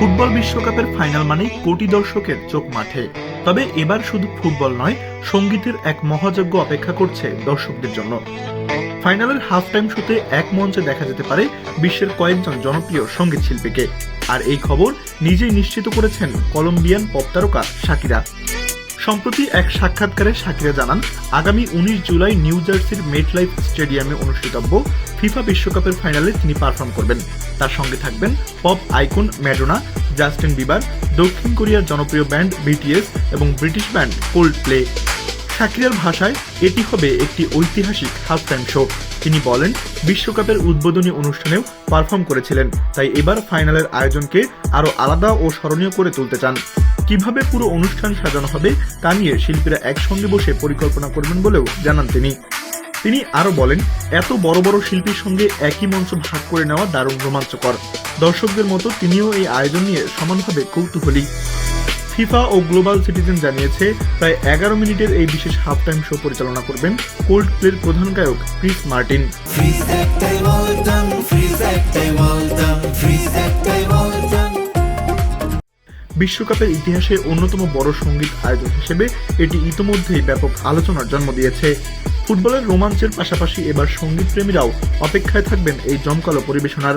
Football বিশ্বকাপের final মানেই কোটি দর্শকের চোখ মাঠে। তবে এবার শুধু ফুটবল নয়, সঙ্গীতের এক মহাযজ্ঞ অপেক্ষা করছে দর্শকদের জন্য। ফাইনালের হাফ টাইম শোতে এক মঞ্চে দেখা যেতে পারে বিশ্বের কয়েকজন জনপ্রিয় সঙ্গীত শিল্পীকে। আর এই খবর নিজেই নিশ্চিত করেছেন কলম্বিয়ান পপ তারকা শাকিরা। সম্প্রতি এক সাক্ষাৎকারে শাকিরা জানান, আগামী 19 জুলাই নিউ জার্সির মেটলাইফ স্টেডিয়ামে অনুষ্ঠিতব্য ফিফা বিশ্বকাপের ফাইনালে তিনি পারফর্ম করবেন। তার সঙ্গে থাকবেন pop icon Madonna, Justin Bieber, দক্ষিণ কোরিয়ার জনপ্রিয় ব্যান্ড বিটিএস এবং ব্রিটিশ ব্যান্ড কোল্ডপ্লে। শাকিরার ভাষায় এটি হবে একটি ঐতিহাসিক হাফ টাইম শো। তিনি বলেন, বিশ্বকাপের উদ্বোধনী অনুষ্ঠানেও পারফর্ম করেছিলেন, তাই এবার ফাইনালের আয়োজনকে আরো আলাদা ও স্মরণীয় করে তুলতে চান। কিভাবে পুরো অনুষ্ঠান সাজানো হবে তা নিয়ে শিল্পীরা একসঙ্গে বসে পরিকল্পনা করবেন বলেও জানান তিনি আরো বলেন, এত বড় বড় শিল্পীর সঙ্গে একই মঞ্চ ভাগ করে নেওয়া দারুণ রোমাঞ্চকর। দর্শকদের মতো তিনিও এই আয়োজন নিয়ে সমানভাবে কৌতূহলী। ফিফা ও গ্লোবাল সিটিজেন জানিয়েছে, প্রায় 11 মিনিটের এই বিশেষ হাফ টাইম শো পরিচালনা করবেন কোল্ডপ্লের প্রধান গায়ক ক্রিস মার্টিন। বিশ্বকাপের ইতিহাসে অন্যতম বড় সঙ্গীত আয়োজন হিসেবে এটি ইতোমধ্যেই ব্যাপক আলোচনার জন্ম দিয়েছে। ফুটবলের রোমাঞ্চের পাশাপাশি এবার সঙ্গীত প্রেমীরাও অপেক্ষায় থাকবেন এই জমকালো পরিবেশনার।